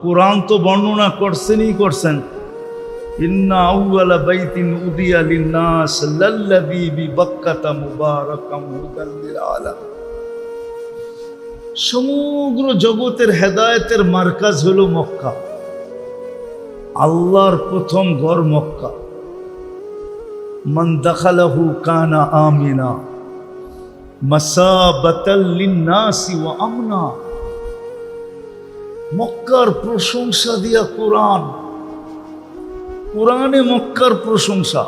কোরআন তো বর্ণনা করছেন ইন্না আউওয়ালা বাইতিন উদিয়া লিন-নাস লাল্লাযী বিবাক্কাতা মুবারাকাম হুদাল লিল আলামিন। সমগ্র জগতের হেদায়েতের মার্কাজ হলো মক্কা। আল্লাহর প্রথম ঘর মক্কা। মান দাখালাহু কানা আমিনা মাসাবাতাল লিন-নাসি ওয়া আমনা। মক্কার প্রশংসা দিয়া কোরআনে মক্কার প্রশংসা,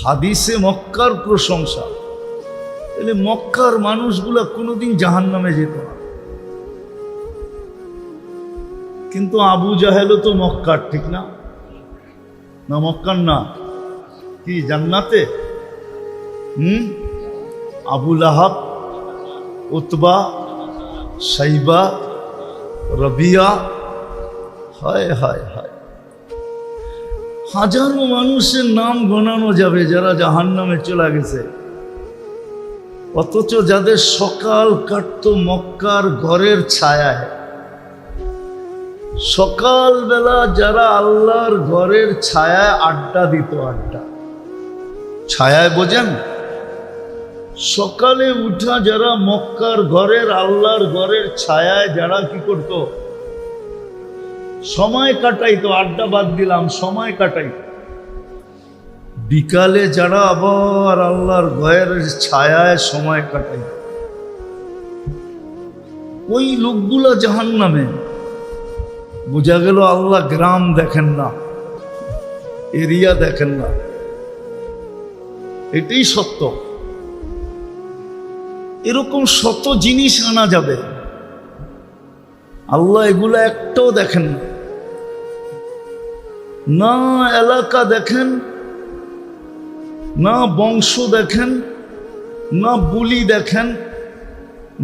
হাদিসে মক্কার প্রশংসা। তাহলে মক্কার মানুষগুলা কোনোদিন জাহান্নামে যেত না। কিন্তু আবু জাহেলও তো মক্কার, ঠিক না? না মক্কার না, কি জান্নাতে? আবু লাহাব, উতবা, সাইবা, রবিয়া, হায় হায় হায়, হাজারো মানুষের নাম গোনানো যাবে যারা জাহান্নামে চলে গেছে। অথচ যাদের সকাল কাটতো মক্কার ঘরের ছায়ায়, সকালবেলা যারা আল্লাহর ঘরের ছায়ায় আড্ডা দিত, ছায়ায় বোঝেন? সকালে উঠা যারা মক্কার ঘরের আল্লাহর ঘরের ছায়ায় যারা কি করত, সময় কাটাইতো, আড্ডা বাদ দিলাম, সময় কাটাইতো। বিকালে যারা আবার আল্লাহর ঘরের ছায়ায় সময় কাটাইত, ওই লোকগুলা জাহান্নামে। বোঝা গেল আল্লাহ গ্রাম দেখেন না, এরিয়া দেখেন না। এটাই সত্য। এরকম শত জিনিস আনা যাবে, আল্লাহ এগুলা একটাও দেখেন না। না এলাকা দেখেন, না বংশ দেখেন, না বুলি দেখেন,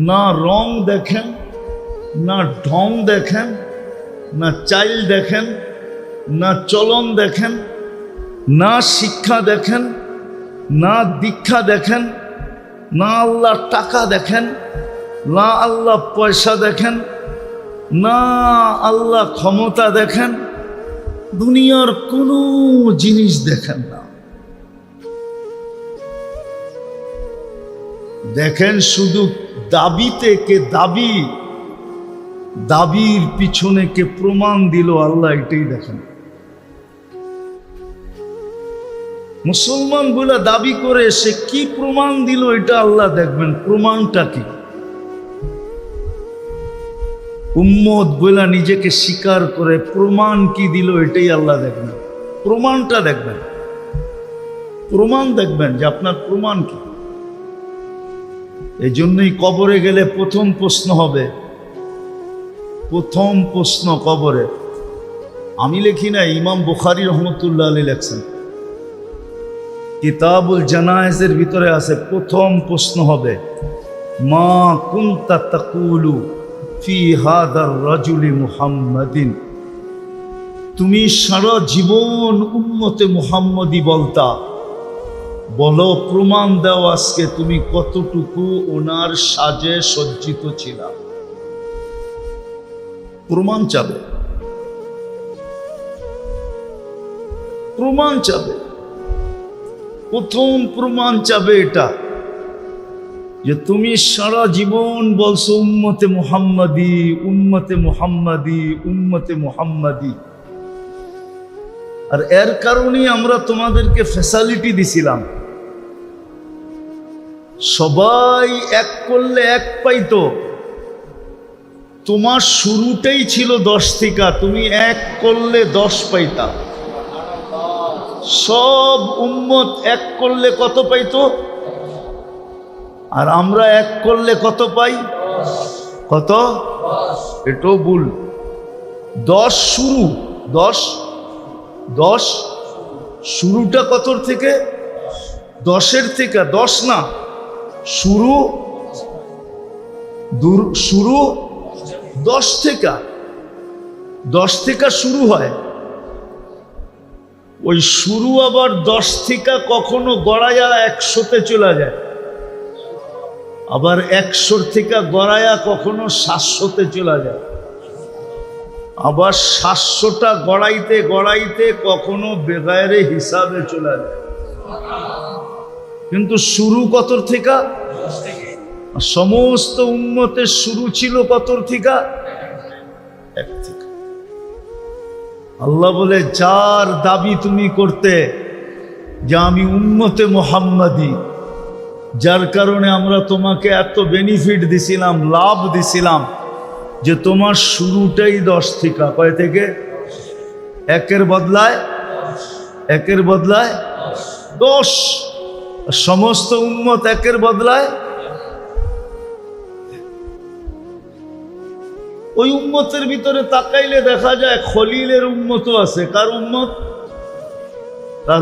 না রং দেখেন, না ঢং দেখেন, না চাইল দেখেন, না চলন দেখেন, না শিক্ষা দেখেন, না দীক্ষা দেখেন, না আল্লাহ টাকা দেখেন, না আল্লাহ পয়সা দেখেন, না আল্লাহ ক্ষমতা দেখেন, দুনিয়ার কোনো জিনিস দেখেন না। দেখেন শুধু দাবিতে কে দাবির পিছনে কে প্রমাণ দিল, আল্লাহ এটাই দেখেন। মুসলমান বলে দাবি করে সে কি প্রমাণ দিল এটা আল্লাহ দেখবেন। প্রমাণটা কি? উম্মত বলে নিজেকে স্বীকার করে প্রমাণ কি দিল এটাই আল্লাহ দেখবেন। প্রমাণটা দেখবেন, প্রমাণ দেখবেন যে আপনার প্রমাণ কি। এই জন্যই কবরে গেলে প্রথম প্রশ্ন হবে, প্রথম প্রশ্ন কবরে, আমি লিখি না, ইমাম বুখারী রহমতুল্লাহ আলাইহি লেখছেন, কিতাবুল জানায়েজের ভিতরে আছে, প্রথম প্রশ্ন হবে মা কুনতা তাকুলু ফি হাদার রাজুলি মুহাম্মাদিন। তুমি সারা জীবন উম্মতে মুহাম্মদি বলতা, বলো প্রমাণ দাও আজকে তুমি কতটুকু ওনার সাজে সজ্জিত ছিল। প্রমাণ চাবে, প্রমাণ চাবে, প্রথম প্রমাণ চাবে এটা যে তুমি সারা জীবন বলছো উম্মতে মুহাম্মাদি, উম্মতে মুহাম্মাদি, উম্মতে মুহাম্মাদি। আর এর কারণেই আমরা তোমাদেরকে ফ্যাসিলিটি দিছিলাম, সবাই এক করলে এক পাইতো। তোমার শুরুটাই ছিল 10 থেকে, তুমি এক করলে 10 পাইতা। সব উম্মত এক করলে কত পাইতো? আর আমরা এক করলে কত পাই? কত? এটাও ভুল। 10 শুরু, 10 শুরুটা কতর থেকে? 10-এর থেকে। 10 না, শুরু 10 থেকে, 10 থেকে শুরু হয়। ওই শুরু আবার 10 থেকে কখনো গড়াইয়া 100-তে চলে যায়, আবার 100 থেকে গড়াইয়া কখনো 700-তে চলে যায়। আবার 700টা গড়াইতে গড়াইতে কখনো বেগায়রে হিসাবে চলে যায়। কিন্তু শুরু কতর থেকে? সমস্ত উম্মতের শুরু ছিল কতর থেকে? এক থেকে। আল্লাহ বলে, যার দাবি তুমি করতে যে আমি উম্মতে মুহাম্মাদি, যার কারণে আমরা তোমাকে এত বেনিফিট দিছিলাম, লাভ দিছিলাম, যে তোমার শুরুটাই 10 থেকে। কয় থেকে? একের বদলায় 10। সমস্ত উম্মত একের বদলায়। ওই উম্মতের ভিতরে তাকাইলে দেখা যায় খলিলের উম্মতও আছে। কার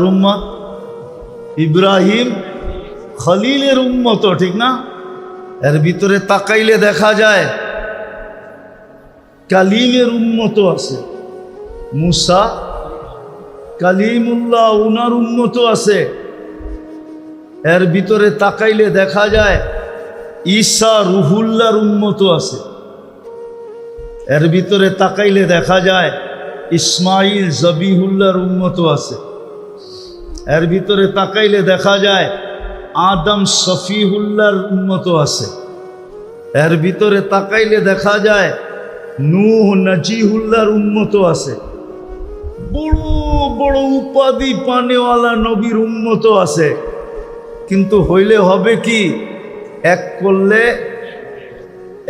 উম্মত? ইব্রাহিম খলিলের উম্মত, ঠিক না? এর ভিতরে তাকাইলে দেখা যায় কালিমের উম্মত আছে। মুসা কালিমুল্লাহ, উনার উম্মত আছে। এর ভিতরে তাকাইলে দেখা যায় ঈসা রুহুল্লাহর উম্মত আছে। এর ভিতরে তাকাইলে দেখা যায় ইসমাইল জবিহুল্লাহর উম্মত আছে। এর ভিতরে তাকাইলে দেখা যায় আদম সফিহুল্লাহর উম্মত আছে। এর ভিতরে তাকাইলে দেখা যায় নূহ নজিহুল্লাহর উম্মত আছে। বড় বড় উপাধি পানেওয়ালা নবীর উম্মত আছে। কিন্তু হইলে হবে কি? এক করলে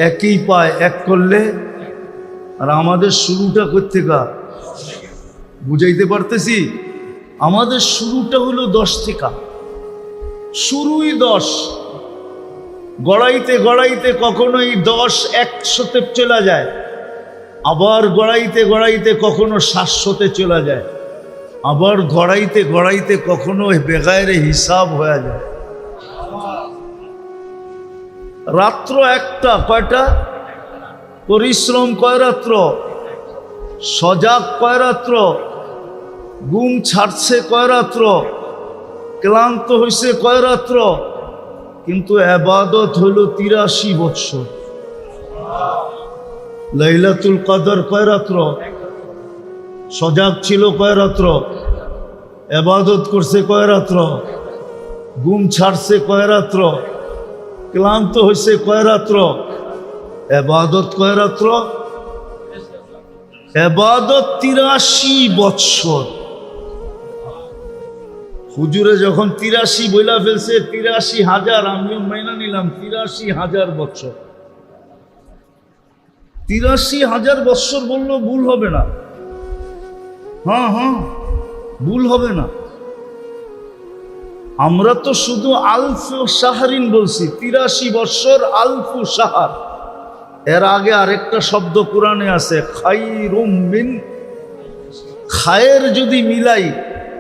একই পায়, এক করলে। আর আমাদের শুরুটা করতে গা বুঝাইতে পারতেছি? আমাদের শুরুটা হলো 10 থেকে। শুরুই 10। গড়াইতে গড়াইতে কখনো এই 10 100তে চলে যায়, আবার গড়াইতে গড়াইতে কখনো 700তে চলে যায়, আবার গড়াইতে গড়াইতে কখনো বেগায়রে হিসাব হয়ে যায়। রাত্র একটা, কয়টা? পরিশ্রম কয় রাত্র? সজাগ কয় রাত্র? ঘুম ছাড়ছে কয় রাত্র? ক্লান্ত হইছে কয় রাত্র? কিন্তু ইবাদত হলো 83 বৎসর। লাইলাতুল কদর কয় রাত্র? সজাগ ছিল কয় রাত্র? ইবাদত করছে কয় রাত্র? ঘুম ছাড়ছে কয় রাত্র? ক্লান্ত হইছে কয় রাত্র? ইবাদত কয় রাত্র? ইবাদত 83 বৎসর। হুজুরে যখন 83 বইলা ফেলছে, 83,000, আমিও মাইনা নিলাম 83,000 বৎসর। 83,000 বৎসর বললেও ভুল হবে না। হ্যাঁ, ভুল হবে না। আমরা তো শুধু আলফু শাহরিন বলছি, 83 বৎসর আলফু শাহর। এর আগে আরেকটা শব্দ কোরআনে আছে, খায়রুম মিন। খায়ের যদি মিলাই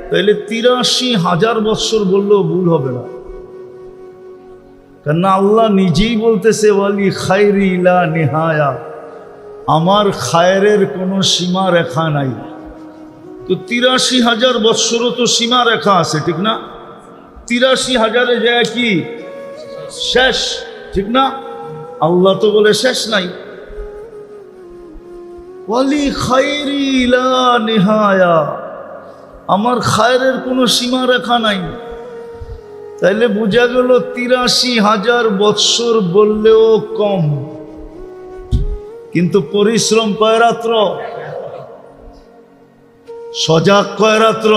তাহলে 83,000 বৎসর বললেও ভুল হবে না। কেননা আল্লাহ নিজেই বলতেছে, ওয়ালি খায়রি লা নিহায়া, আমার খায়েরের কোনো সীমা রেখা নাই। তো 83,000 বৎসরও তো সীমা রেখা আছে, ঠিক না? 83,000-এ যায় কি শেষ, ঠিক না? আল্লাহ তো বলে শেষ নাই। ওয়ালি খায়রি লা নিহায়া, আমার খায়েরের কোনো সীমা রেখা নাই। তাইলে বোঝা গেল 83,000 বৎসর বললেও কম। কিন্তু পরিশ্রম কয় রাত্র? সজাগ কয় রাত্র?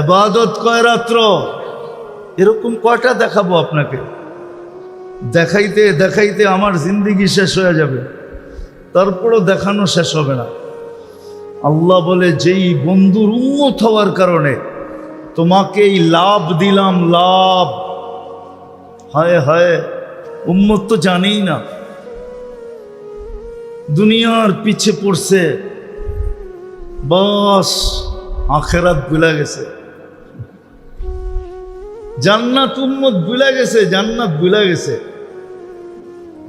ইবাদত কয় রাত্র? এরকম কয়টা দেখাবো আপনাকে? দেখাইতে দেখাইতে আমার জিন্দেগি শেষ হয়ে যাবে, তারপরও দেখানো শেষ হবে না। আল্লাহ বলে, যেই বন্ধুর উম্মত হওয়ার কারণে তোমাকে এই লাভ দিলাম, লাভ। হায় হায়, উম্মত তো জানেই না, দুনিয়ার পিছে পড়ছে, বাস আখেরাত ভুলে গেছে। জান্নাত উম্মত ভুলে গেছে, জান্নাত ভুলে গেছে।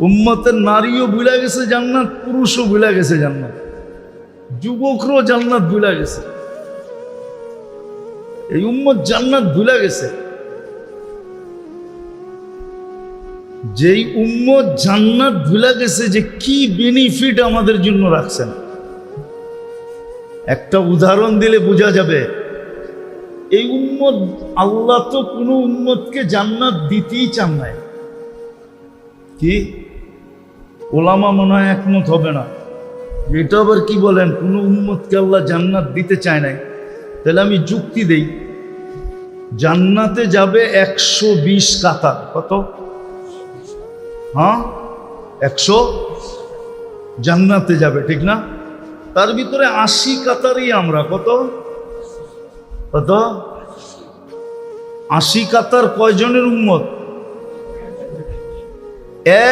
উম্মতের নারীও ভুলে গেছে জান্নাত, পুরুষও ভুলে গেছে জান্নাত, যুবকরাও জান্নাত ভুলে গেছে। এই উম্মত জান্নাত ভুলে গেছে। যেই উম্মত জান্নাত ভুলে গেছে, যে কি বেনিফিট আমাদের জন্য রাখছেন। একটা উদাহরণ দিলে বোঝা যাবে। এই উম্মত, আল্লাহ তো কোনো উম্মতকে জান্নাত দিতেই চান নাই। কি ওলামা মনে হয় একমত হবে না, এটা আবার কি বলেন, কোনো উম্মতকে আল্লাহ জান্নাত দিতে চায় নাই। তাহলে আমি যুক্তি দেই, জান্নাতে যাবে 120 কাতার। কত? হ্যাঁ 100 জান্নাতে যাবে, ঠিক না? তার ভিতরে 80 কাতারই আমরা। কত কত? 80 কাতার কয়জনের উম্মত?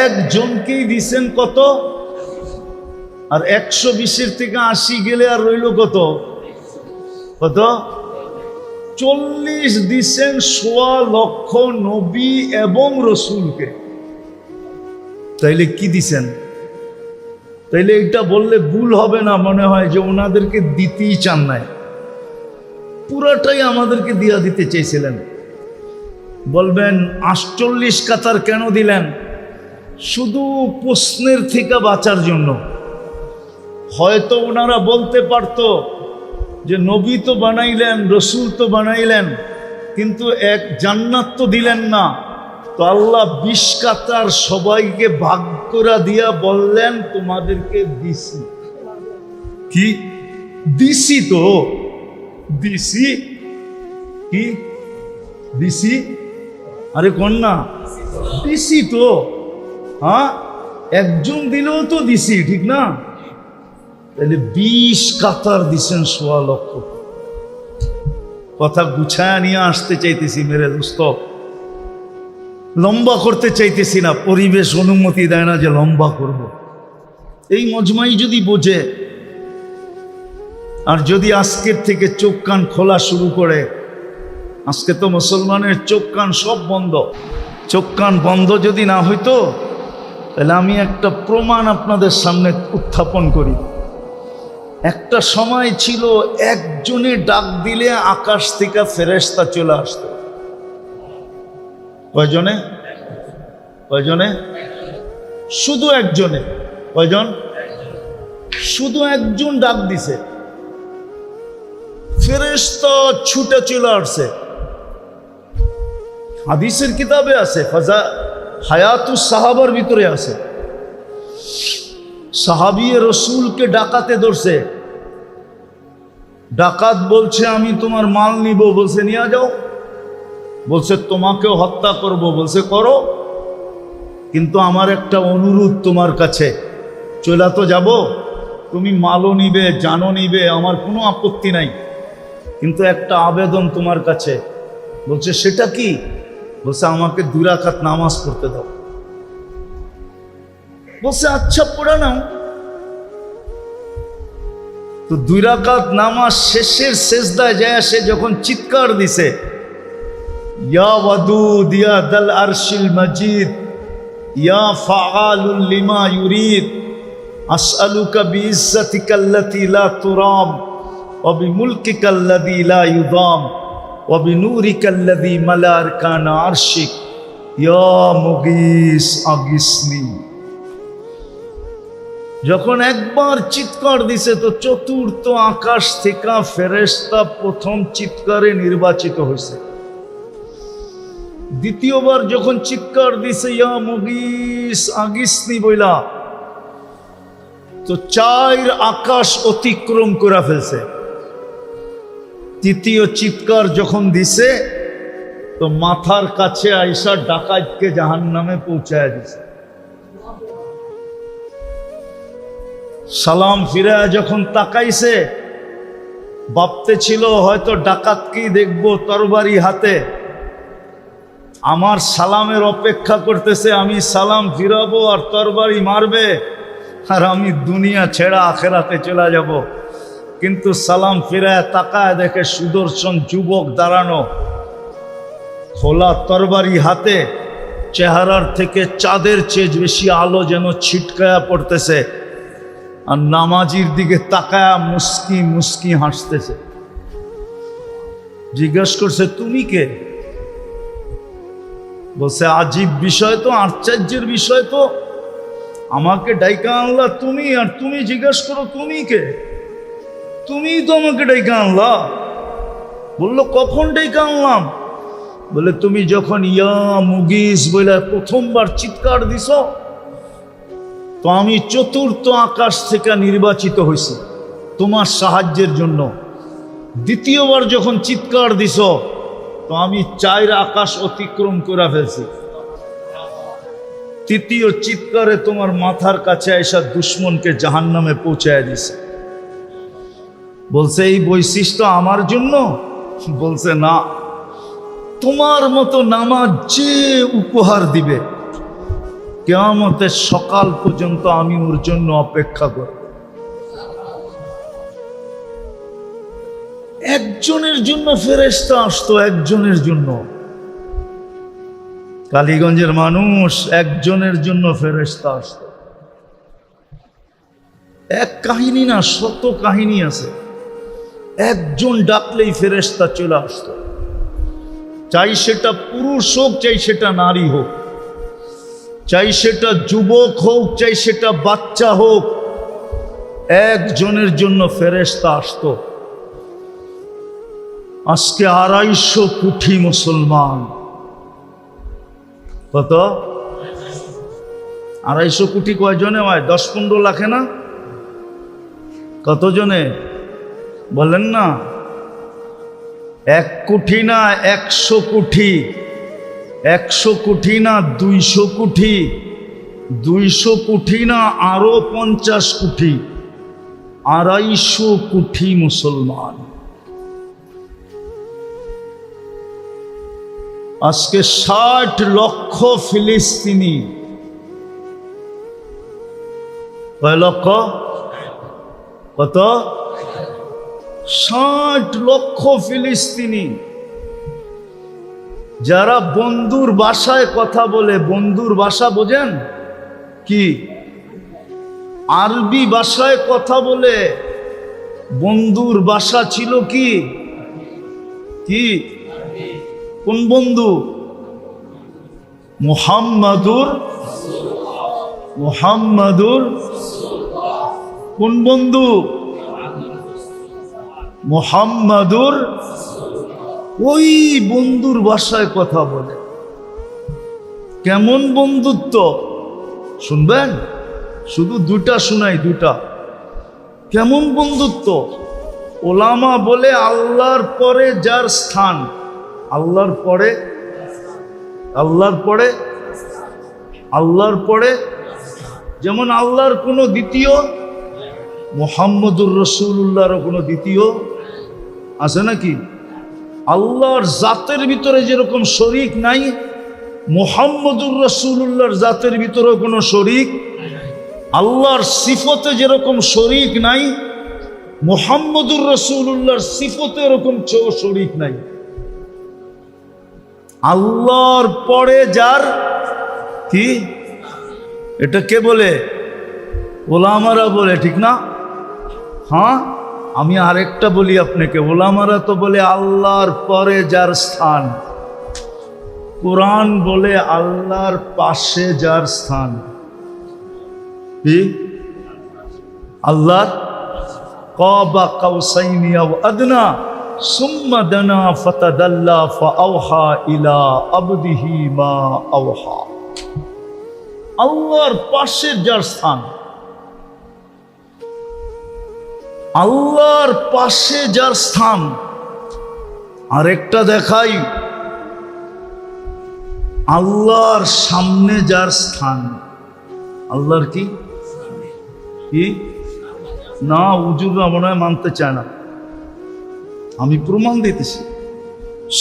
একজনকেই দিছেন কত? আর 120-এর থেকে 80 গেলে আর রইল কত? কত? 40 দিছেন 1.25 লক্ষ নবী এবং রসুলকে। তাইলে কি দিছেন? তাইলে এটা বললে ভুল হবে না, মনে হয় যে ওনাদেরকে দিতেই চান নাই, পুরাটাই আমাদেরকে দিয়া দিতে চেয়েছিলেন। বলবেন 48 কাতার কেন দিলেন? শুধু প্রশ্নের থেকে বাঁচার জন্য। হয়তো ওনারা বলতে পারতো যে নবী তো বানাইলেন, রসুল তো বানাইলেন, কিন্তু এক জান্নাত তো দিলেন না। তো আল্লাহ 20 কাতার সবাইকে ভাগ করে দিয়া বললেন তোমাদেরকে দিছি। কি দিছি? তো দিছি। কি দিছি? আরে কন্যা দিছি তো। হ্যাঁ একজন দিলেও তো দিছি, ঠিক না? তাহলে 20 কাতার দিছেন 1.25 লক্ষ। কথা গুছায় নিয়ে আসতে চাইতেছি মেরে দোস্ত, লম্বা করতে চাইতেছি না, পরিবেশ অনুমতি দেয় না যে লম্বা করব। এই মজমাই যদি বোঝে, আর যদি আজকের থেকে চোখ কান খোলা শুরু করে, আজকে তো মুসলমানের চোখ কান সব বন্ধ। চোখ কান বন্ধ যদি না হইতো, তাহলে আমি একটা প্রমাণ আপনাদের সামনে উত্থাপন করি। একটা সময় ছিল একজনে ডাক দিলে আকাশ থেকে ফেরেশতা চলে আসতো। কয়জনে? কয়জনে? শুধু একজনে। কয়জন? শুধু একজন ডাক দিছে, ফেরেশতা ছুটে চলে আসছে। হাদিসের কিতাবে আছে, হায়াতুস সাহাবার ভিতরে আছে, সাহাবিয়ে রসুলকে ডাকাতে ধরছে। ডাকাত বলছে আমি তোমার মাল নিব, বলছে নিয়ে যাও। বলছে তোমাকেও হত্যা করব, বলছে করো, কিন্তু আমার একটা অনুরোধ তোমার কাছে। চলা তো যাব, তুমি মালও নিবে, জানও নিবে, আমার কোনো আপত্তি নাই, কিন্তু একটা আবেদন তোমার কাছে। বলছে সেটা কি? বলছে আমাকে 2 রাকাত নামাজ পড়তে দাও। বলছে আচ্ছা পড়া নাও। তো 2 রাকাত নামাজ শেষের সেজদায় যায় সে যখন চিৎকার দিছে, ইয়া ওয়াদুদ ইয়া দাল আরশিল মাজিদ ইয়া ফাআলুল লিমা ইউরিদ আসআলুকা বিইজ্জাতিকাল্লাতী লা তুরাম ওয়া বিমুলকিকাল্লাযী লা ইউদাম ওয়া বিনূরিকাল্লাযী মালা আরকানা আরশিক ইয়া মুগীস আগিসনি। যখন একবার চিৎকার দিছে তো চতুর্থ আকাশ থেকে ফেরেশতা প্রথম চিৎকারে নির্বাচিত হয়েছে। দ্বিতীয়বার যখন চিৎকার দিছে ইয়া মুগীস আগিসনি বইলা, তো 4 আকাশ অতিক্রম করে ফেলছে। তৃতীয় চিৎকার যখন দিছে তো মাথার কাছে আইসা ডাকাতকে জাহান্নামে পৌঁছায় দিছে। সালাম ফিরে যখন তাকাইছে, ভাবতে ছিল হয়তো ডাকাতকেই দেখবো তরবারি হাতে, আমার সালামের অপেক্ষা করতেছে, আমি সালাম ফিরাবো আর তরবারি মারবে আর আমি দুনিয়া ছেড়া আখেরাতে চলে যাব। কিন্তু সালাম ফিরায় তাকায় দেখে সুদর্শন যুবক দাঁড়ানো, খোলা তরবারি হাতে, চেহারার থেকে চাঁদের চেয়ে বেশি আলো যেন ছিটকায়া পড়তেছে, আর নামাজির দিকে তাকায়া মুস্কি মুস্কি হাসতেছে। জিজ্ঞাসা করছে তুমি কে? বলছে আজীব বিষয় তো, আশ্চর্যের বিষয় তো, আমাকে ডাইকা আনলা তুমি, আর তুমি জিজ্ঞাসা করো তুমি কে? তুমিই তো আমাকে ডেকে আনলা। বললো কখন ডেকে আনলাম? বলে তুমি যখন ইয়া মুগিস বলে প্রথমবার চিৎকার দিছ, তো আমি চতুর্থ আকাশ থেকে নির্বাচিত হয়েছি তোমার সাহায্যের জন্য। দ্বিতীয়বার যখন চিৎকার দিছ, তো আমি 4 আকাশ অতিক্রম করে ফেলছি। তৃতীয় চিৎকারে তোমার মাথার কাছে এসা দুশ্মনকে জাহান্নামে পৌঁছায় দিছে। বলছে এই বৈশিষ্ট্য আমার জন্য? বলছে না, তোমার মতো নামাজ যে উপহার দিবে কিয়ামতের সকাল পর্যন্ত আমি ওর জন্য অপেক্ষা করব। একজনের জন্য ফেরেশতা আসতো, একজনের জন্য। কালীগঞ্জের মানুষ, একজনের জন্য ফেরেশতা আসতো। এক কাহিনী না, শত কাহিনী আছে। একজন ডাকলেই ফেরেশতা চলে আসতো, চাই সেটা পুরুষ হোক, চাই সেটা নারী হোক, চাই সেটা যুবক হোক, চাই সেটা বাচ্চা হোক, একজনের জন্য ফেরেশতা আসতো। আজকে 250 কোটি মুসলমান। কত? 250 কোটি কয়জনে হয়? 10-15 লাখে না? কত জনে বলেন না? 1 কোটি না 100 কোটি, 100 কোটি না 200 কোটি, 200 কোটি না আরো 50 কোটি, 250 কোটি মুসলমান। আজকে 60 লক্ষ ফিলিস্তিনি। কয় লক্ষ? কত? 60 লক্ষ ফিলিস্তিনি, যারা বন্ধুর ভাষায় কথা বলে। বন্ধুর ভাষা বোঝেন কি? আরবি ভাষায় কথা বলে। বন্ধুর ভাষা ছিল কি? কি? কোন বন্ধু? মুহাম্মাদুর। মুহাম্মাদুর কোন বন্ধু? মুহাম্মাদুর। ওই বন্ধুর ভাষায় কথা বলে। কেমন বন্ধুত্ব শুনবেন? শুধু 2টা শুনাই, 2টা। কেমন বন্ধুত্ব? ওলামা বলে আল্লাহর পরে যার স্থান, আল্লাহর পরে, আল্লাহর পরে, আল্লাহর পরে, যেমন আল্লাহর কোনো দ্বিতীয়, মুহাম্মদুর রাসূলুল্লাহর কোনো দ্বিতীয় আছে নাকি? আল্লাহর জাতের ভিতরে যেরকম শরীক নাই, মুহাম্মদুর রাসূলুল্লাহর জাতের ভিতরে কোনো শরীক। আল্লাহর সিফতে যেরকম শরীক নাই, মুহাম্মদুর রাসূলুল্লাহর সিফতে এরকম শরীক নাই। আল্লাহর পরে যার কি, এটা কে বলে? ওলামারা বলে, ঠিক না? হ্যাঁ, আমি আরেকটা বলি আপনাকে। ওলামারা তো বলে আল্লাহর পরে যার স্থান। কোরআন বলে আল্লাহর পাশে যার স্থান। কি? আল্লাহর কাবা কাউসাইনি আও আদনা সুম্মা দানা ফাতাদাল্লা ফাআওহা ইলা আবদিহি মা আওহা। আল্লাহর পাশে যার স্থান, আল্লাহর পাশে যার স্থান। আরেকটা দেখাই, আল্লাহর সামনে যার স্থান। আল্লাহর কি কি না, হুজুররা মনে হয় মানতে চায় না, আমি প্রমাণ দিতেছি।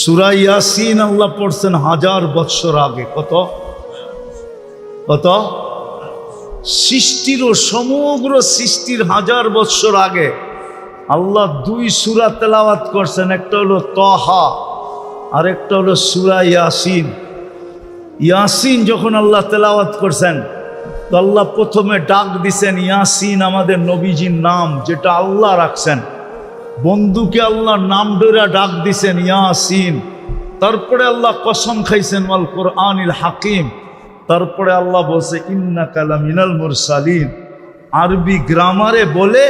সূরা ইয়াসিন আল্লাহ পড়ছেন 1000 বৎসর আগে। কত? কত? সৃষ্টিরও, সমগ্র সৃষ্টির 1000 বৎসর আগে আল্লাহ 2 সূরা তেলাওয়াত করছেন। একটা হলো তাহা, আর একটা হলো সূরা ইয়াসিন। ইয়াসিন যখন আল্লাহ তেলাওয়াত করছেন, তো আল্লাহ প্রথমে ডাক দিছেন ইয়াসিন, আমাদের নবীজির নাম, যেটা আল্লাহ রাখছেন। বন্ধুকে আল্লাহর নাম ধরে ডাক দিছেন ইয়াসিন। তারপরে আল্লাহ কসম খাইছেন ওয়াল কোরআনিল হাকিম। তারপরে আল্লাহ বলছে ইন্নাকা লামিনাল মুরসালিন। আরবি গ্রামারে বলে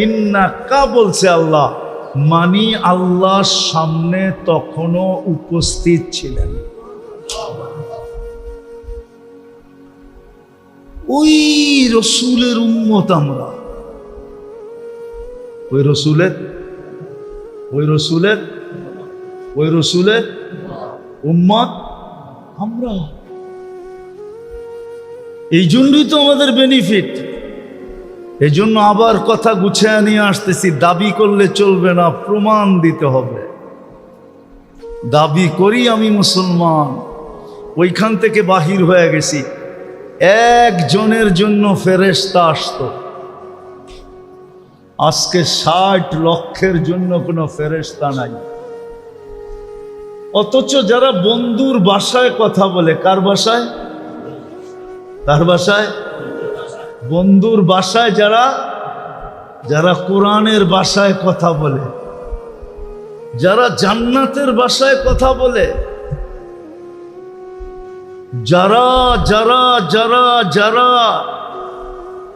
ইন্নাকা বলছে আল্লাহ, মানি আল্লাহর সামনে তখনও উপস্থিত ছিলেন। ওই রসুলের উম্মত আমরা, ওই রসুলের উম্মত আমরা। এই জন্যই তো আমাদের বেনিফিট। এই জন্য আবার কথা গুছিয়ে নিয়ে আসতেছি, দাবি করলে চলবে না, প্রমাণ দিতে হবে। দাবি করি আমি মুসলমান, ওইখান থেকে বাহির হয়ে গেছি। একজনের জন্য ফেরেশতা আসতো, আজকে 60 লক্ষের জন্য কোনো ফেরেশতা নাই। অথচ যারা বন্ধুর ভাষায় কথা বলে, কার ভাষায়? বন্ধুর ভাষায়, যারা কোরআনের ভাষায় কথা বলে, যারা জান্নাতের ভাষায় কথা বলে, যারা যারা যারা যারা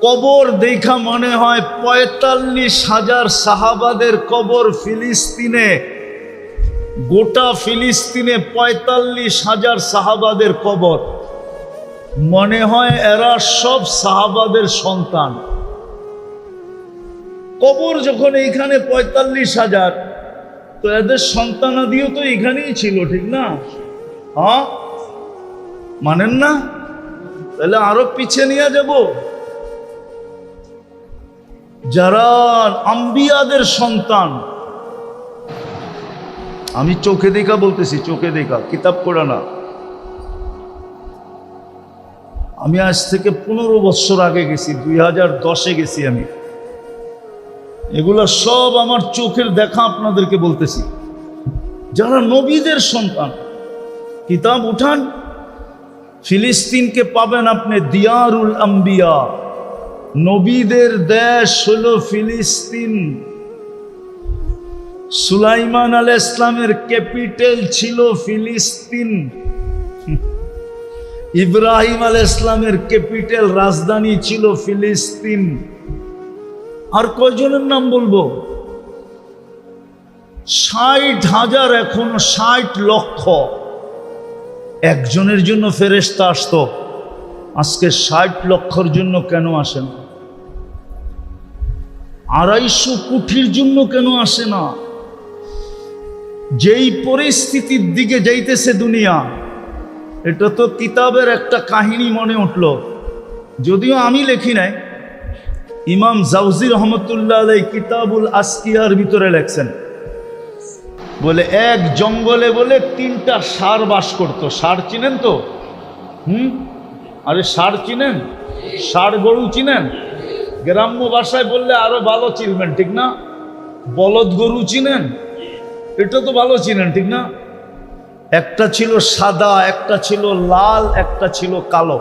কবর দেখা মনে হয় 45,000 সাহাবাদের কবর ফিলিস্তিনে, গোটা ফিলিস্তিনে 45,000 সাহাবাদের কবর, মনে হয় এরা সব সাহাবাদের সন্তান। কবর যখন এইখানে 45,000, তো এদের সন্তানাদিও তো এখানেই ছিল, ঠিক না? হ্যাঁ, মানেন না? তাহলে আরো পিছিয়ে নিয়ে যাব। যারা আম্বিয়াদের সন্তান, আমি চোখে দেখা বলতেছি, চোখে দেখা, কিতাব পড়া না। আমি আজ থেকে 15 বছর আগে গেছি, 2010-এ গেছি আমি। এগুলা সব আমার চোখের দেখা আপনাদেরকে বলতেছি। যারা নবীদের সন্তান, কিতাব উঠান, ফিলিস্তিনকে পাবেন আপনি দিয়ারুল আম্বিয়া, নবীদের দেশ হলো ফিলিস্তিন। সুলাইমান আলাইহিস সালামের ক্যাপিটাল ছিল ফিলিস্তিন। ইব্রাহিম আলাইহিস সালামের ক্যাপিটাল, রাজধানী ছিল ফিলিস্তিন। আর কয়জনের নাম বলবো? 60,000, এখনো 60 লক্ষ। একজনের জন্য ফেরেশতা আসতো, আজকে 60 লক্ষর জন্য কেন আসে না? 250 কোটির জন্য কেন আসে না? যেই পরিস্থিতির দিকে যাইতেছে দুনিয়া, এটা তো কিতাবের একটা কাহিনী মনে উঠল, যদিও আমি লিখি নাই। ইমাম জাউজি রহমতুল্লাহ আলাইহি কিতাবুল আসকিয়ার ভিতরে লেখছেন, বলে এক জঙ্গলে বলে 3টা ষাঁড় বাস করতো। ষাঁড় চিনেন তো? আরে ষাঁড় চিনেন? ষাঁড় গরু চিনেন? গ্রাম্য ভাষায় বললে আরো ভালো চিনবেন, ঠিক না? বলদ গরু চিনেন? এটা তো ভালো চিনেন, ঠিক না? একটা ছিল সাদা, একটা ছিল লাল, একটা ছিল কালো।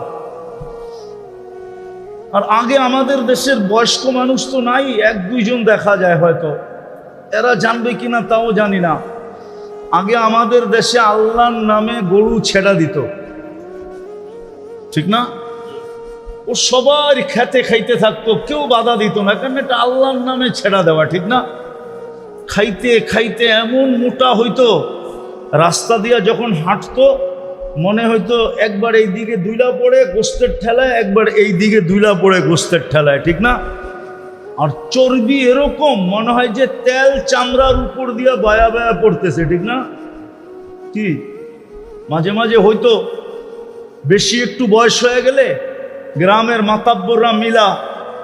আর আগে আমাদের দেশের বয়স্ক মানুষ তো নাই, 1-2 জন দেখা যায় হয়তো, এরা জানবে কিনা তাও জানি না। আগে আমাদের দেশে আল্লাহর নামে গরু ছেড়া দিত, ঠিক না? ও সবার খেতে খাইতে থাকতো, কেউ বাধা দিত না, কারণ এটা আল্লাহর নামে ছেড়া দেওয়া, ঠিক না? খাইতে খাইতে এমন মোটা হইতো, রাস্তা দিয়া যখন হাঁটতো মনে হইতো একবার এই দিকে দুইলা পড়ে গোস্তের ঠেলায়, একবার এই দিকে দুইলা পড়ে গোস্তের ঠেলায়, ঠিক না? আর চর্বি এরকম মনে হয় যে তেল চামড়ার উপর দিয়া বায়া বায়া পড়তেছে, ঠিক না? কি মাঝে মাঝে হয়তো বেশি একটু বয়স হয়ে গেলে গ্রামের মাতাব্বররা মিলা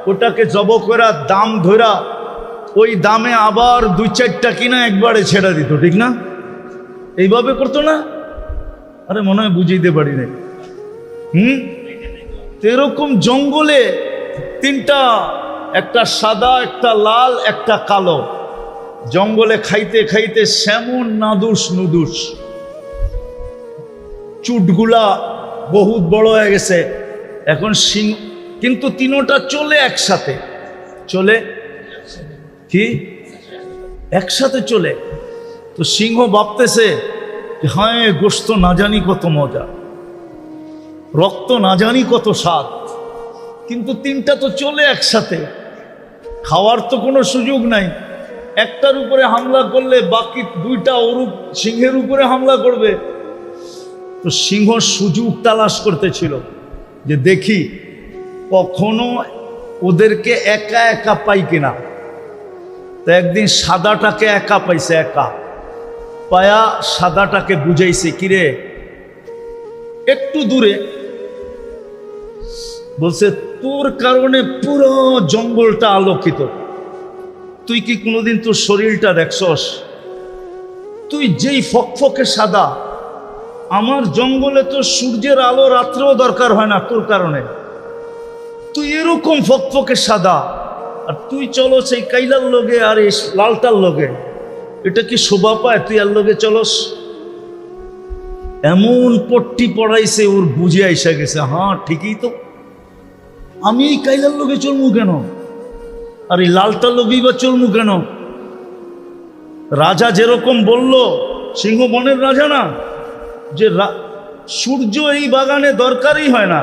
ওটাকে জব করা, দাম ধরা, ওই দামে আবার 2-4টা কিনা একবারে ছেড়ে দিত, ঠিক না? এইভাবে করতো না? আরে মনে হয় বুঝাইতে পারি নাই। এরকম জঙ্গলে 3টা, একটা সাদা, একটা লাল, একটা কালো, জঙ্গলে খাইতে খাইতে সেমন নাদুস নুদুস, চুটগুলা বহুত বড় হয়ে গেছে এখন, সিং কিন্তু 3টা চলে একসাথে, চলে কি একসাথে চলে। তো সিংহ ভাবতেছে, হ্যাঁ গোশত না জানি কত মজা, রক্ত না জানি কত স্বাদ, কিন্তু 3টা তো চলে একসাথে, খাওয়ার তো কোনো সুযোগ নাই। একটার উপরে হামলা করলে বাকি দুইটা সিংহের উপরে হামলা করবে। তো সিংহ সুযোগ তালাশ করতেছিল যে দেখি কখনো ওদেরকে একা একা পাই কিনা। তো একদিন সাদাটাকে একা পাইছে, একা পায়া সাদাটাকে বুঝাইছে, কিরে একটু দূরে, বলছে তোর কারণে পুরো জঙ্গলটা আলোকিত। তুই কি কোনোদিন তোর শরীরটা দেখছস? তুই যেই ফকফকে সাদা, আমার জঙ্গলে তো সূর্যের আলো রাত্রেও দরকার হয় না তোর কারণে। তুই এরকম ফকফকে সাদা, আর তুই চলো সেই কাইলার লগে আর এই লালটার লগে, এটা কি শোভা পায়? তুই আর লগে চলস? এমন পট্টি পড়াইছে, ওর বুঝে আইসা গেছে, হ্যাঁ ঠিকই তো, আমি এই কাইলার লগে চলমু কেন, আর এই লালটার লগেই বা চলমু কেন? রাজা যেরকম বলল, সিংহ বনের রাজা না, যে সূর্য এই বাগানে দরকারই হয় না,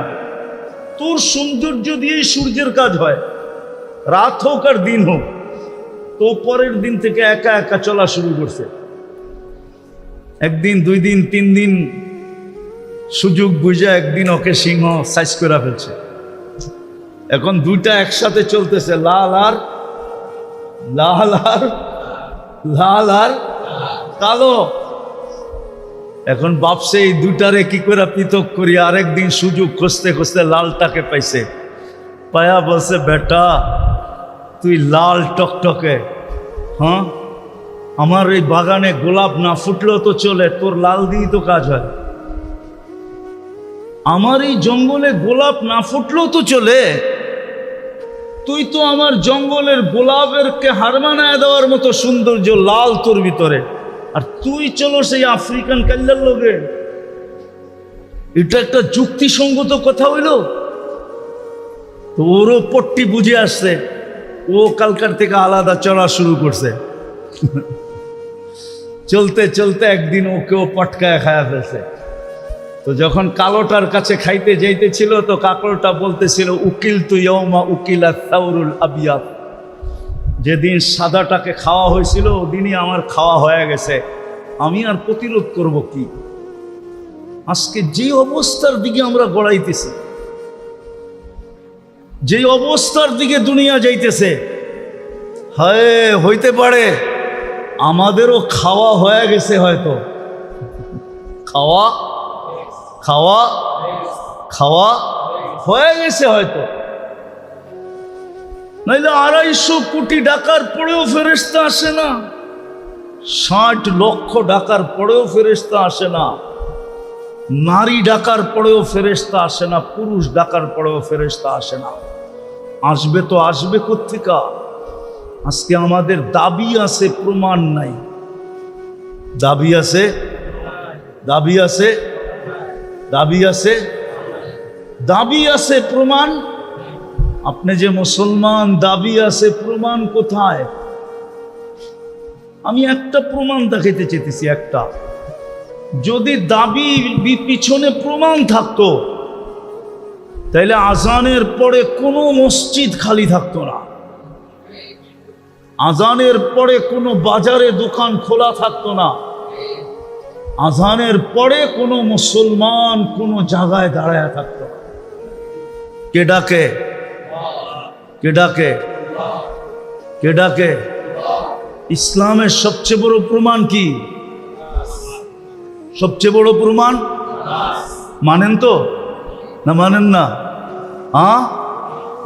তোর সৌন্দর্য দিয়েই সূর্যের কাজ হয়, রাত হোক আর দিন হোক। তো পরের দিন থেকে একা একা চলা শুরু করছে। একদিন, 2 দিন, 3 দিন সুযোগ বুঝে একদিন ওকে সিংহ সাইজ করে ফেলছে। এখন দুইটা একসাথে চলতেছে, লাল আর কালো। এখন ভাবছে এই দুটারে কি করে পৃথক করি। আরেকদিন সুযোগ খুঁজতে খুঁজতে লালটাকে পাইছে, পায়া বলছে, বেটা তুই লাল টকটকে, হ্যাঁ আমার এই বাগানে গোলাপ না ফুটলেও তো চলে, তোর লাল দিয়েই তো কাজ হয়। আমার এই জঙ্গলে গোলাপ না ফুটলেও তো চলে, তুই তো আমার জঙ্গলের গোলাপেরকে হার মানায় দেওয়ার মতো সৌন্দর্য লাল তোর ভিতরে, আর তুই চলো সেই আফ্রিকান কাল্লার লোকে। এটা একটা যুক্তিসঙ্গত কথা হইল? তো ওরও পট্টি বুঝে আসছে, ও কালকার থেকে আলাদা চলা শুরু করছে। চলতে চলতে একদিন ওকেও পটকায় খায়া ফেলছে। তো যখন কালোটার কাছে খাইতে যাইতেছিল, তো কাকলটা বলতেছিল, উকিল তু ইয়ৌমা উকিলা সাউরুল আবিয়াত, যেদিন সাদাটাকে খাওয়া হয়েছিল ওদিনই আমার খাওয়া হয়ে গেছে, আমি আর প্রতিরোধ করব কি? আজকে যে অবস্থার দিকে আমরা গড়াইতেছি, যে অবস্থার দিকে দুনিয়া যাইতেছে, হইতে পারে আমাদেরও খাওয়া হয়ে গেছে, হয়তো খাওয়া হয়ে গেছে হয়তো। নাইলে 250 কোটি ডাকার পরেও ফেরেশতা আসে না, 60 লক্ষ ডাকার পরেও ফেরেশতা আসে না, নারী ডাকার পরেও ফেরেশতা আসে না, পুরুষ ডাকার পরেও ফেরেশতা আসে না। আসবে তো আসবে কোত্থেকে? আজকে আমাদের দাবি আছে, প্রমাণ নাই। দাবি আছে, দাবি আছে, দাবি আছে, দাবি আছে, প্রমাণ। আপনি যে মুসলমান, দাবি আছে, প্রমাণ কোথায়? আমি একটা প্রমাণ দেখাইতে চেয়েছি, একটা। যদি দাবি পিছনে প্রমাণ থাকতো, তাইলে আজানের পরে কোনো মসজিদ খালি থাকতো না, আজানের পরে কোনো বাজারে দোকান খোলা থাকতো না, আজানের পরে কোনো মুসলমান কোনো জায়গায় দাঁড়ায় থাকতো না। কে ডাকে? কে ডাকে? কে ডাকে? ইসলামের সবচেয়ে বড় প্রমাণ কি? সবচেয়ে বড় প্রমাণ মানেন তো না? মানেন না?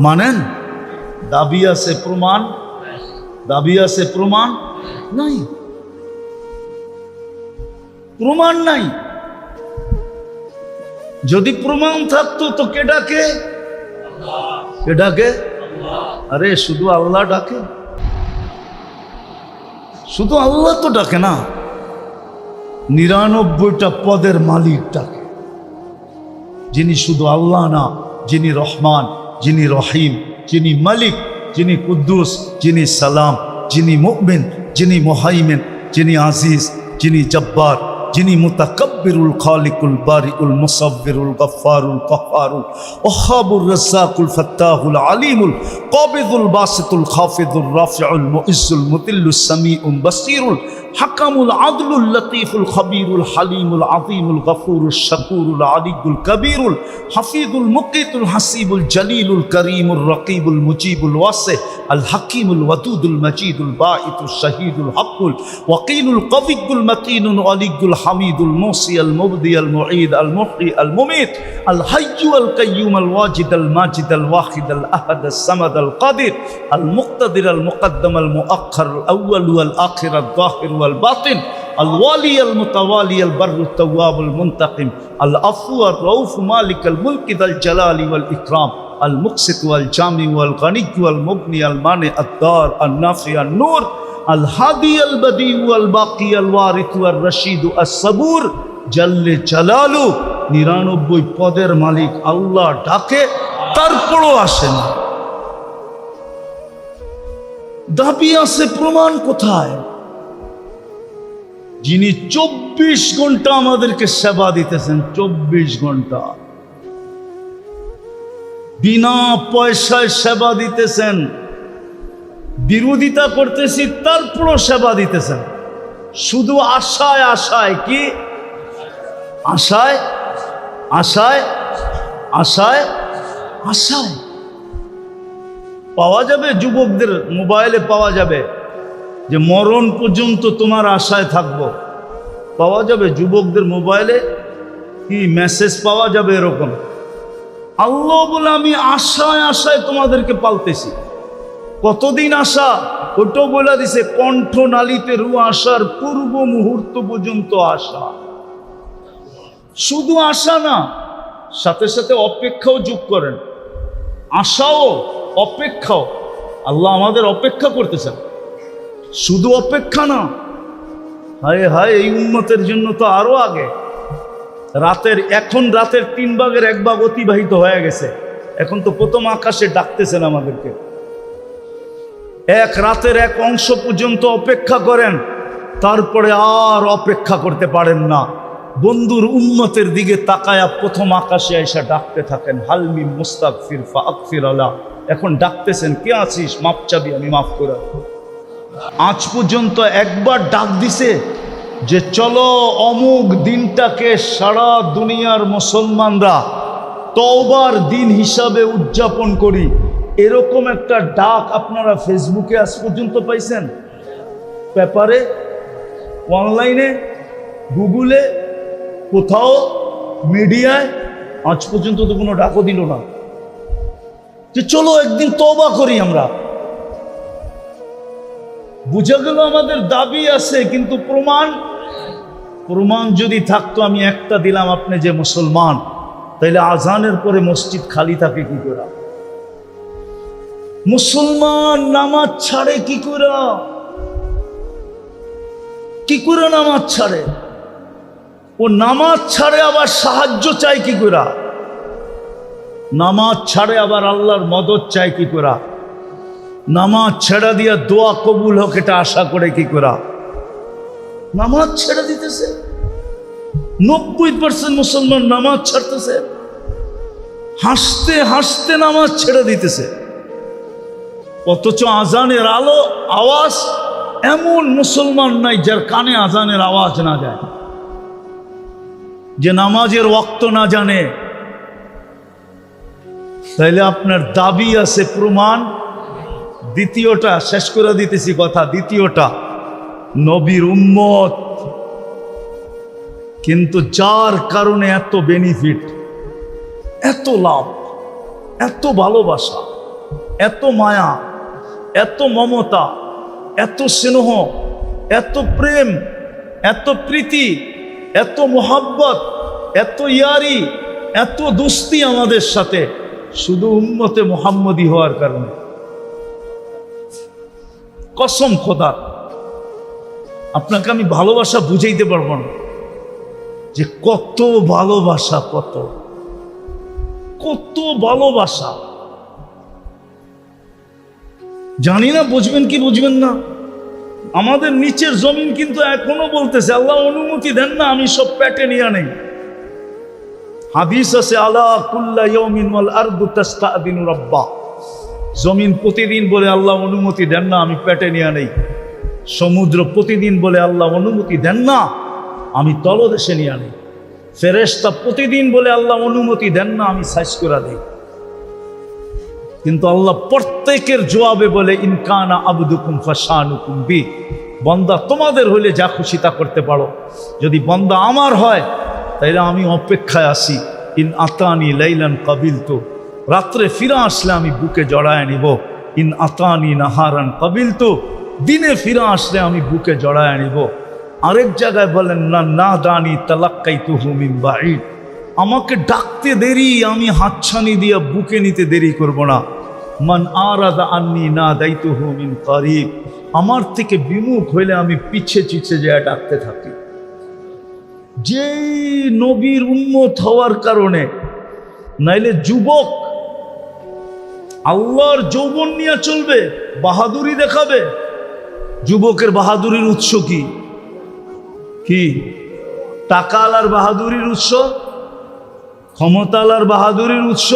মানেন? দাবি আছে, প্রমাণ? দাবি আছে, প্রমাণ নাই, প্রমাণ নাই। যদি প্রমাণ থাকতো তো কে ডাকে? কে ডাকে? আরে শুধু আল্লাহ ডাকে? শুধু আল্লাহ তো ডাকে না, 99টা পদের মালিক ডাকে, যিনি শুধু আল্লাহ না, যিনি রহমান, যিনি রহিম, যিনি মালিক, যিনি কুদ্দুস, যিনি সালাম, যিনি মুমিন, যিনি মুহাইমিন, যিনি আজিজ, যিনি জব্বার, যিনি মুতাকাব্বিরুল খালিকুল বারিউল মুসাব্বিরুল গফফারুল কাহ্হারুল ওয়াহ্হাবুর রাজ্জাকুল ফাত্তাহুল আলিমুল কাবিদুল বাসিতুল খাফিদুর রাফিউল মুইজ্জুল মুতিল্লুস সামিউল বাসীরুল হাকামুল আদলুল লতীফুল খবীরুল হালিমুল আযীমুল গফুরুল শাকুরুল আলিয়ুল কবীরুল হাফিজুল মুকিতুল হাসিবুল জলিলুল করিমুর রকিবুল মুজিবুল ওয়াসি আল হাকিমুল ওয়াদুদুল মজিদুল বাঈতুল শহীদুল হকুল ওয়াকিলুল কবিয়ুল মতিনুল আলিয়ুল হামিদুল মুসি আল মুবদি আল মুঈদ আল মুহয়ি আল মুমীত আল হাইয়্যু আল কাইয়্যুম আল ওয়াজিদ আল মাজিদ আল ওয়াহিদ আল আহাদ আল সামাদ আল কাদির আল মুক্তাদির আল মুকদ্দম আল মুআখ্খার আল আউয়াল ওয়াল আখির আল যাহির ওয়াল বাতিন আল ওয়ালি আল মুতাওয়ালি আল বাররু তাওয়াব আল মুনতাকিম আল আফু আর রাউফ মালিক আল মুলক আল জালালি ওয়াল ইকরাম আল মুকসিত ওয়াল জামি ওয়াল গনি ওয়াল মুগনি আল মানি আদ দার আল নাফি আল নূর আল হাদি আল বদি ওয়াল বাকি আল ওয়ারিথ ওয়াল রশিদ আস সাবুর জাল্লে জালালু 99 পদের মালিক আল্লাহ ডাকে তারপরও আসে না। দাবি আছে, প্রমাণ কোথায়? যিনি 24 ঘন্টা আমাদেরকে সেবা দিতেছেন, 24 ঘন্টা বিনা পয়সায় সেবা দিতেছেন, বিরোধিতা করতেছি তারপরও সেবা দিতেছেন, শুধু আশায় আশায়। কি আশায়? আশায় আশায় আশায়। পাওয়া যাবে যুবকদের মোবাইলে, পাওয়া যাবে যে মরণ পর্যন্ত তোমার আশায় থাকবো, পাওয়া যাবে যুবকদের মোবাইলে কি মেসেজ পাওয়া যাবে এরকম। আল্লাহ বলে আমি আশায় আশায় তোমাদেরকে পালতেছি। কতদিন আশা? ওটাও বলে দিছে, কণ্ঠনালীতে রু আসার পূর্ব মুহূর্ত পর্যন্ত আশা। শুধু আশা না, সাথে সাথে অপেক্ষাও যোগ করেন। আশাও অপেক্ষাও, আল্লাহ আমাদের অপেক্ষা করতেছেন, শুধু অপেক্ষা না। হায় হায়, এই উম্মতের জন্য তো আরো আগে। এখন রাতের 3 ভাগের 1 ভাগ অতিবাহিত হয়ে গেছে, এখন তো প্রথম আকাশে ডাকতেছেন আমাদেরকে। রাতের এক অংশ পর্যন্ত অপেক্ষা করেন, তারপরে আর অপেক্ষা করতে পারেন না। বন্ধুর উম্মতের দিকে তাকায়া প্রথম আকাশে এসে ডাকতে থাকেন, হালমি মুস্তাগফির ফাগফির আলা। এখন ডাকতেছেন, কে আছিস? মাপ চাবি, আমি মাফ করে দেব। আজ পর্যন্ত একবার ডাক দিছে যে চলো অমুক দিনটাকে সারা দুনিয়ার মুসলমানরা তওবার দিন হিসাবে উদযাপন করি, এরকম একটা ডাক আপনারা ফেসবুকে আজ পর্যন্ত পাইছেন? পেপারে, অনলাইনে, গুগলে, কোথাও মিডিয়ায় আজ পর্যন্ত তো কোনো ডাকও দিল না যে চলো একদিন তওবা করি আমরা। বুঝা গেল আমাদের দাবি আছে, কিন্তু প্রমাণ যদি থাকতো, আমি একটা দিলাম, আপনি যে মুসলমান, তাইলে আজানের পরে মসজিদ খালি থাকে কি করে? মুসলমান নামাজ ছাড়ে কি করে? কি করে নামাজ ছাড়ে? ও নামাজ ছাড়ে আবার সাহায্য চাই কি করে? নামাজ ছাড়ে আবার আল্লাহর মদদ চাই কি করে? নামাজ ছেড়ে দিয়া দোয়া কবুল হোক এটা আশা করে কি করে? নামাজ ছেড়ে দিতেছে। 90% মুসলমান নামাজ ছাড়তেছে, হাসতে হাসতে নামাজ ছেড়ে দিতেছে। অথচ আজানের আওয়াজ, এমন মুসলমান নাই যার কানে আজানের আওয়াজ না যায়, যে নামাজের ওয়াক্ত না জানে। তাইলে আপনার দাবি আছে, প্রমাণ। দ্বিতীয়টা শেষ করে দিতেছি কথা। দ্বিতীয়টা, নবীর উম্মত, কিন্তু যার কারণে এত বেনিফিট, এত লাভ, এত ভালোবাসা, এত মায়া, এত মমতা, এত স্নেহ, এত প্রেম, এত প্রীতি, এত মোহাব্বত, এত ইয়ারি, এত দোস্তি আমাদের সাথে, শুধু উম্মতে মুহাম্মদী হওয়ার কারণে। কসম খোদার, আপনাকে আমি ভালোবাসা বুঝাইতে পারবো না যে কত ভালোবাসা, কত কত ভালোবাসা। জানি না বুঝবেন কি বুঝবেন না, আমাদের নিচের জমিন কিন্তু এখনো বলতেছে আল্লাহ অনুমতি দেন না আমি সব পেটে নিয়ে নেই। হাদিস আছে আলা কুল্লা ইয়াউমিন ওয়াল আরদু তাস্তাদিনু রাব্বা, জমিন প্রতিদিন বলে আল্লাহ অনুমতি দেন না আমি পেটে নিয়ে নেই। সমুদ্র প্রতিদিন বলে আল্লাহ অনুমতি দেন না আমি তলদেশে নিয়ে নেই। ফেরেশতা প্রতিদিন বলে আল্লাহ অনুমতি দেন না আমি সাইজ করে দেই। কিন্তু আল্লাহ প্রত্যেকের জবাবে বলে ইনকানা আবদুকুম ফাশানুকুম বি, বান্দা তোমাদের হইলে যা খুশি তা করতে পারো, যদি বান্দা আমার হয় তাইলে আমি অপেক্ষায় আসি। ইন আতানি লাইলান কাবিলতু, রাত্রে ফিরে আসলে আমি বুকে জড়ায় নিব। ইন আতানি নাহারান কাবিলতু, দিনে ফিরে আসলে আমি বুকে জড়ায় নিব। আরেক জায়গায় বলেন না না দানি তালাক্কাইতুহু মিন বাঈদ, আমাকে ডাকতে দেরি আমি হাতছানি দিয়ে বুকে নিতে দেরি করব না। মান আরাদা আন্নি না দাইতুহু মিন কারিব, আমার থেকে বিমুখ হইলে আমি পিছে পিছে যায় ডাকতে থাকি। যেই নবীর উম্মত হওয়ার কারণে, নাইলে যুবক আল্লাহর যৌবন নিয়ে চলবে, বাহাদুরি দেখাবে। যুবকের বাহাদুরির উৎস কি? কি টাকা আলার বাহাদুরির উৎস, ক্ষমতা আলার বাহাদুরির উৎস,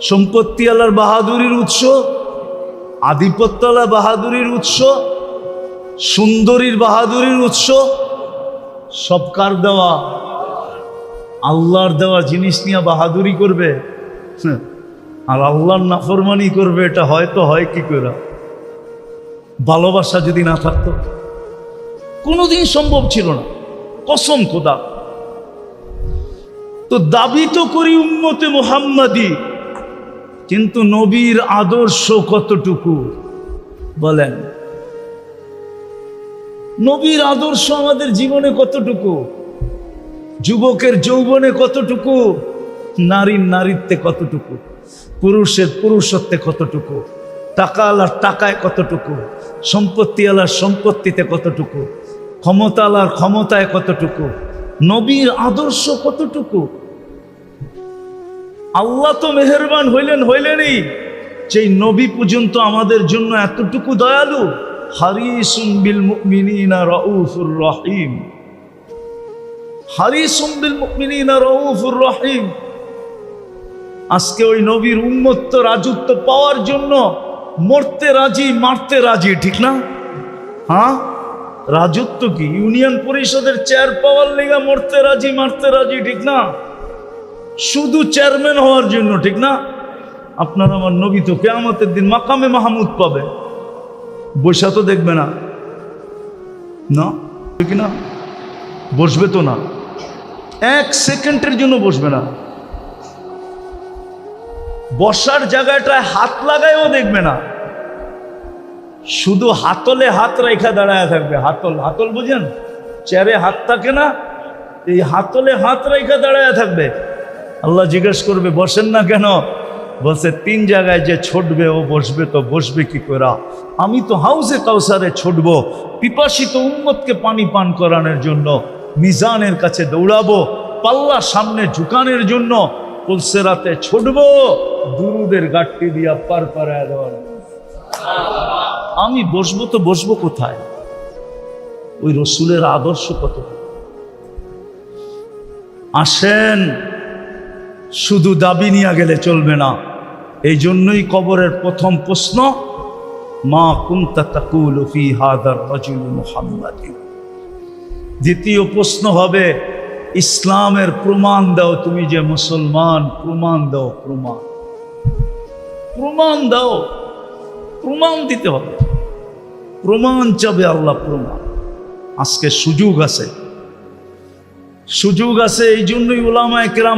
সম্পত্তি আলার বাহাদুরির উৎস, আধিপত্য আলার বাহাদুরির উৎস, সুন্দরীর বাহাদুরির উৎস, সব কার দেওয়া? আল্লাহর দেওয়া জিনিস নিয়ে বাহাদুরি করবে আর আল্লাহর নাফরমানি করবে, এটা হয়তো হয় কি করে? ভালোবাসা যদি না থাকতো কোনোদিন সম্ভব ছিল না, কসম খোদা। তো দাবি তো করি উম্মতে মুহাম্মাদি, কিন্তু নবীর আদর্শ কতটুকু বলেন? নবীর আদর্শ আমাদের জীবনে কতটুকু? যুবকের যৌবনে কতটুকু? নারীর নারীত্বে কতটুকু? পুরুষের পুরুষত্বে কতটুকু? টাকা আলার টাকায় কতটুকু? সম্পত্তি আলার সম্পত্তিতে কতটুকু? ক্ষমতা আলার ক্ষমতায় কতটুকু? নবীর আদর্শ কতটুকু? আল্লাহ তো মেহেরবান হইলেনই, সেই নবী পর্যন্ত আমাদের জন্য এতটুকু দয়ালু। হারিসুম বিল মুমিনিনা রাউফুর রহিম, হারিসুম বিল মুমিনিনা রাউফুর রহিম। আজকে ওই নবীর উম্মত রাজত্ব পাওয়ার জন্য মরতে রাজি, মারতে রাজি, ঠিক না? হ্যাঁ, রাজত্ব কি? ইউনিয়ন পরিষদের চেয়ার পাওয়ার লেগা মরতে রাজি, মারতে রাজি, ঠিক না? শুধু চেয়ারম্যান হওয়ার জন্য, ঠিক না? আপনার আমার নবী তো কিয়ামতের দিন মাকামে মাহমুদ পাবে, বসা তো দেখবে না, না ঠিক না? বসবে তো না, এক সেকেন্ডের জন্য বসবে না। বসার জায়গাটায় হাত লাগায়ও দেখবে না, শুধু হাতলে হাত রেখা দাঁড়ায় থাকবে। হাতল, হাতল বুঝেন? চেয়ারে হাত থাকে না, এই হাতলে হাত রেখা দাঁড়ায় থাকবে। আল্লাহ জিজ্ঞেস করবে বসেন না কেন? বলছে তিন জায়গায় যে ছুটবে ও বসবে, তো বসবে কি করে? আমি তো হাউজে কাউসারে ছুটবো, পিপাসিত উম্মতকে পানি পান করানোর জন্য, মিজানের কাছে দৌড়াবো, পাল্লা সামনে ঝুকানোর জন্য, পুলসেরাতে ছুটবো, দুরুদের গাঠটি দিয়া পার পারায় দেওয়ার। আমি বসবো তো বসবো কোথায়? ওই রসুলের আদর্শ কত। আসেন, শুধু দাবি নিয়ে গেলে চলবে না। এই জন্যই কবরের প্রথম প্রশ্ন, মা কুনতা তাকুলু ফি হাদার রাজুল মুহাম্মাদিন। দ্বিতীয় প্রশ্ন হবে, ইসলামের প্রমাণ দাও, তুমি যে মুসলমান, প্রমাণ দাও, প্রমাণ, প্রমাণ দাও। প্রমাণ দিতে হবে, প্রমাণ চাবে আল্লাহ, প্রমাণ। আজকে সুযোগ আছে, সুযোগ আছে। এই জন্যই উলামায়ে কেরাম